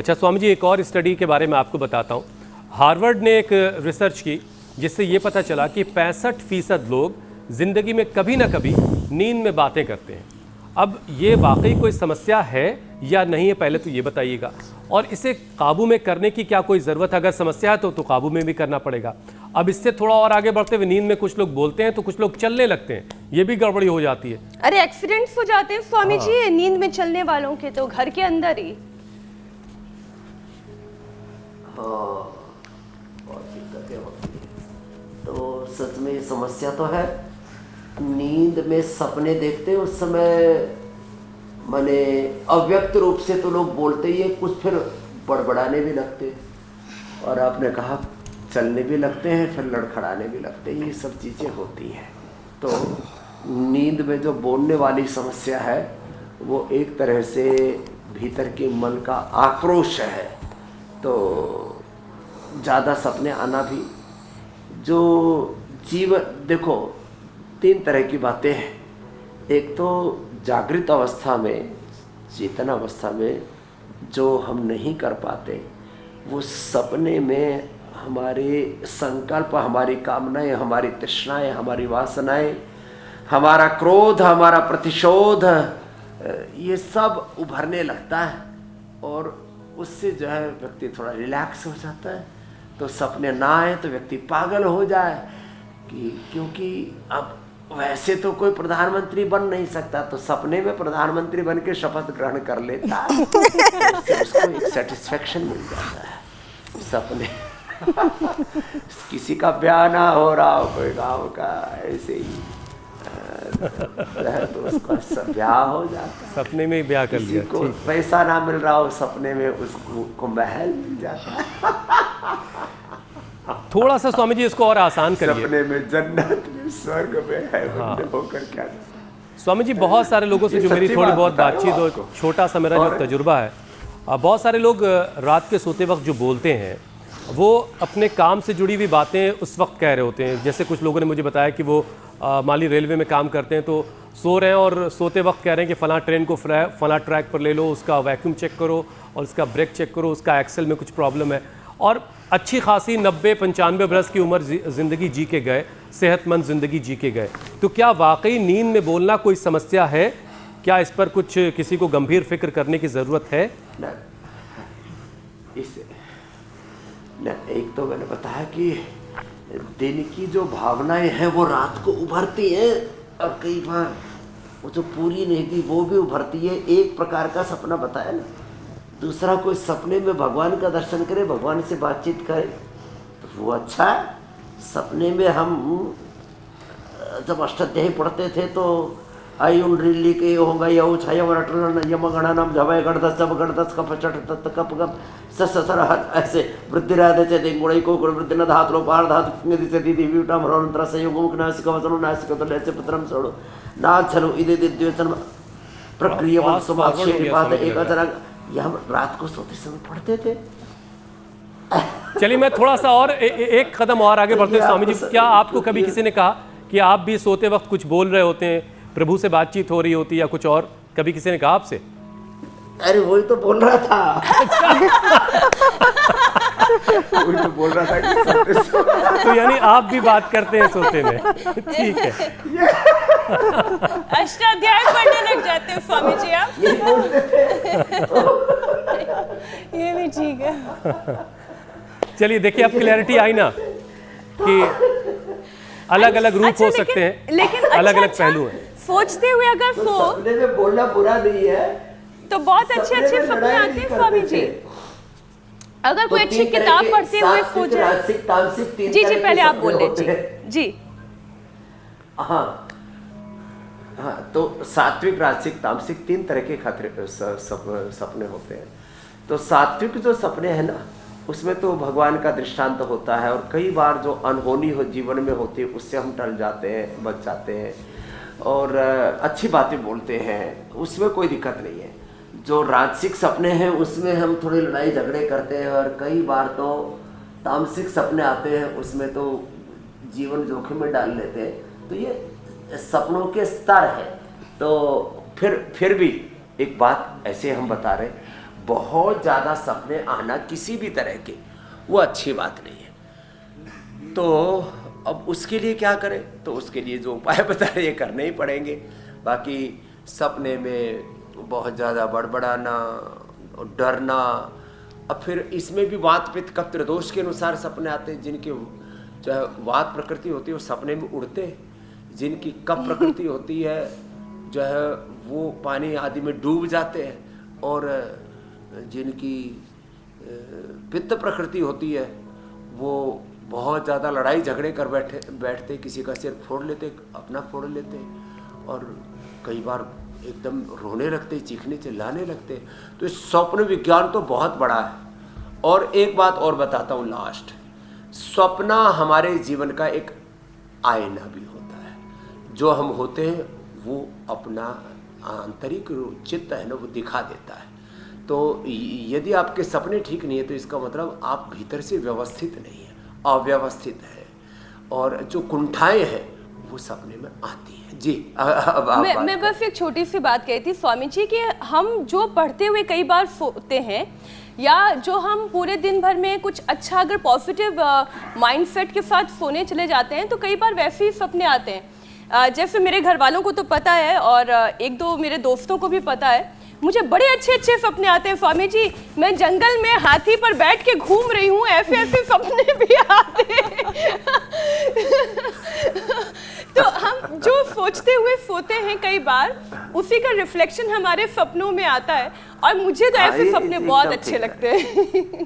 अच्छा स्वामी जी, एक और स्टडी के बारे में आपको बताता हूँ। हार्वर्ड ने एक रिसर्च की जिससे ये पता चला कि 65% लोग ज़िंदगी में कभी ना कभी नींद में बातें करते हैं। अब ये वाकई कोई समस्या है या नहीं है, पहले तो ये बताइएगा, और इसे काबू में करने की क्या कोई ज़रूरत है? अगर समस्या है तो काबू में भी करना पड़ेगा। अब इससे थोड़ा और आगे बढ़ते हुए, नींद में कुछ लोग बोलते हैं तो कुछ लोग चलने लगते हैं, ये भी गड़बड़ी हो जाती है। अरे एक्सीडेंट्स हो जाते हैं स्वामी जी नींद में चलने वालों के, तो घर के अंदर ही। हाँ, बहुत दिक्कतें होती हैं। तो सच में समस्या तो है। नींद में सपने देखते हैं उस समय, माने अव्यक्त रूप से तो लोग बोलते ही है, कुछ फिर बड़बड़ाने भी लगते हैं और आपने कहा चलने भी लगते हैं, फिर लड़खड़ाने भी लगते हैं, ये सब चीज़ें होती हैं। तो नींद में जो बोलने वाली समस्या है वो एक तरह से भीतर के मन का आक्रोश है। तो ज़्यादा सपने आना भी, जो जीवन देखो 3 तरह की बातें हैं। एक तो जागृत अवस्था में, चेतन अवस्था में जो हम नहीं कर पाते, वो सपने में हमारे संकल्प, हमारी कामनाएं, हमारी तृष्णाएं, हमारी वासनाएं, हमारा क्रोध, हमारा प्रतिशोध, ये सब उभरने लगता है और उससे जो है व्यक्ति थोड़ा रिलैक्स हो जाता है। तो सपने ना आए तो व्यक्ति पागल हो जाए क्योंकि अब वैसे तो कोई प्रधानमंत्री बन नहीं सकता, तो सपने में प्रधानमंत्री बन के शपथ ग्रहण कर लेता है, उसको एक सेटिस्फेक्शन मिल जाता है सपने। किसी का ब्याह ना हो रहा हो, कोई गाँव का ऐसे ही तो उसका ब्याह हो जाता है, सपने में ही ब्याह कर लिया। को पैसा ना मिल रहा हो, सपने में उसको महल मिल जाता है। थोड़ा सा स्वामी जी इसको और आसान करिए। सपने में जन्नत में, स्वर्ग में है, होकर क्या। स्वामी जी, बहुत सारे लोगों से जो मेरी थोड़ी बहुत बातचीत और छोटा सा मेरा जो तजुर्बा है, बहुत सारे लोग रात के सोते वक्त जो बोलते हैं वो अपने काम से जुड़ी हुई बातें उस वक्त कह रहे होते हैं। जैसे कुछ लोगों ने मुझे बताया कि वो माली रेलवे में काम करते हैं, तो सो रहे हैं और सोते वक्त कह रहे हैं कि फ़लाँ ट्रेन को फ़लाँ ट्रैक पर ले लो, उसका वैक्यूम चेक करो और उसका ब्रेक चेक करो, उसका एक्सेल में कुछ प्रॉब्लम है। और अच्छी खासी 90-95 बरस की उम्र ज़िंदगी जी के गए, सेहतमंद ज़िंदगी जी के गए। तो क्या वाकई नींद में बोलना कोई समस्या है? क्या इस पर कुछ किसी को गंभीर फिक्र करने की ज़रूरत है? एक तो मैंने बताया कि दिन की जो भावनाएं हैं वो रात को उभरती हैं और कई बार वो जो पूरी नहीं थी वो भी उभरती है। एक प्रकार का सपना बताया ना। दूसरा, कोई सपने में भगवान का दर्शन करे, भगवान से बातचीत करे तो वो अच्छा है। सपने में हम जब अष्टाध्यायी पढ़ते थे तो आयुन रिल्ली के होगा यऊ छायावरटन यमगणनम जवय गणदस जब गणदस कप चट तत् कप कप ससर ऐसे वृद्धि राधे चे देंगुड़ई को गुण वृद्धि न धातु पार धातु निधि से दीदी व्यूटम हरोंतर संयोग नासिक वचनो नासिक तो लेचे पत्रम छोड़ो ना चलो इधे द्वेषण प्रक्रिया मन समाक्षेप बात एक अचरा, यह हम रात को सोते समय पढ़ते थे। चलिए मैं थोड़ा सा और एक कदम और आगे बढ़ते हैं। स्वामी जी, क्या आपको कभी किसी ने कहा कि आप भी सोते वक्त कुछ बोल रहे होते हैं, प्रभु से बातचीत हो रही होती है या कुछ और, कभी किसी ने कहा आपसे? अरे वही तो बोल रहा था। वही तो बोल रहा था कि सोते तो यानी आप भी बात करते हैं सोते में? ठीक है। अष्टाध्याय पढ़ने लग जाते हैं स्वामी जी आप। ये भी ठीक है। चलिए देखिए, अब क्लैरिटी आई ना कि अलग अलग रूप हो सकते हैं, लेकिन अलग अलग पहलू हैं। सोचते हुए अगर तो सपने में बोलना बुरा नहीं है, तो बहुत अच्छे अच्छे सपने आते हैं स्वामी जी। अगर कोई अच्छी किताब पढ़ते हुए सो जाए। जी जी, पहले आप बोल लीजिए जी। हाँ हाँ, तो सात्विक, राजसिक, तामसिक 3 तरह के सपने होते हैं। तो सात्विक जो सपने हैं ना, उसमें तो भगवान का दृष्टांत होता है और कई बार जो अनहोनी हो जीवन में होती है उससे हम टल जाते हैं, बच जाते हैं और अच्छी बातें बोलते हैं, उसमें कोई दिक्कत नहीं है। जो राजसिक सपने हैं उसमें हम थोड़ी लड़ाई झगड़े करते हैं और कई बार तो तामसिक सपने आते हैं, उसमें तो जीवन जोखिम में डाल लेते हैं। तो ये सपनों के स्तर है। तो फिर भी एक बात ऐसे हम बता रहे, बहुत ज़्यादा सपने आना किसी भी तरह के वो अच्छी बात नहीं है। तो अब उसके लिए क्या करें? तो उसके लिए जो उपाय बता रहे ये करने ही पड़ेंगे। बाकी सपने में बहुत ज़्यादा बड़बड़ाना, डरना, अब फिर इसमें भी वात पित्त कफ त्रिदोष के अनुसार सपने आते हैं। जिनके जो है वात प्रकृति होती है वो सपने में उड़ते हैं, जिनकी कफ प्रकृति होती है जो है वो पानी आदि में डूब जाते हैं, और जिनकी पित्त प्रकृति होती है वो बहुत ज़्यादा लड़ाई झगड़े कर बैठते, किसी का सिर फोड़ लेते, अपना फोड़ लेते, और कई बार एकदम रोने लगते, चीखने चिल्लाने लगते। तो इस स्वप्न विज्ञान तो बहुत बड़ा है। और एक बात और बताता हूँ लास्ट, स्वप्न हमारे जीवन का एक आईना भी होता है। जो हम होते हैं वो अपना आंतरिक चित्त है ना वो दिखा देता है। तो यदि आपके सपने ठीक नहीं है तो इसका मतलब आप भीतर से व्यवस्थित नहीं है, अव्यवस्थित है, और जो कुंठाएं हैं वो सपने में आती है। जी अब मैं बस एक छोटी सी बात कही थी स्वामी जी कि हम जो पढ़ते हुए कई बार सोते हैं, या जो हम पूरे दिन भर में कुछ अच्छा अगर पॉजिटिव माइंडसेट के साथ सोने चले जाते हैं तो कई बार वैसे ही सपने आते हैं। जैसे मेरे घर वालों को तो पता है और एक दो मेरे दोस्तों को भी पता है, मुझे बड़े अच्छे अच्छे सपने आते हैं स्वामी जी। मैं जंगल में हाथी पर बैठ के घूम रही हूँ, ऐसे ऐसे सपने भी आते हैं। तो हम जो सोचते हुए सोते हैं कई बार उसी का रिफ्लेक्शन हमारे सपनों में आता है, और मुझे तो ऐसे सपने बहुत अच्छे लगते हैं।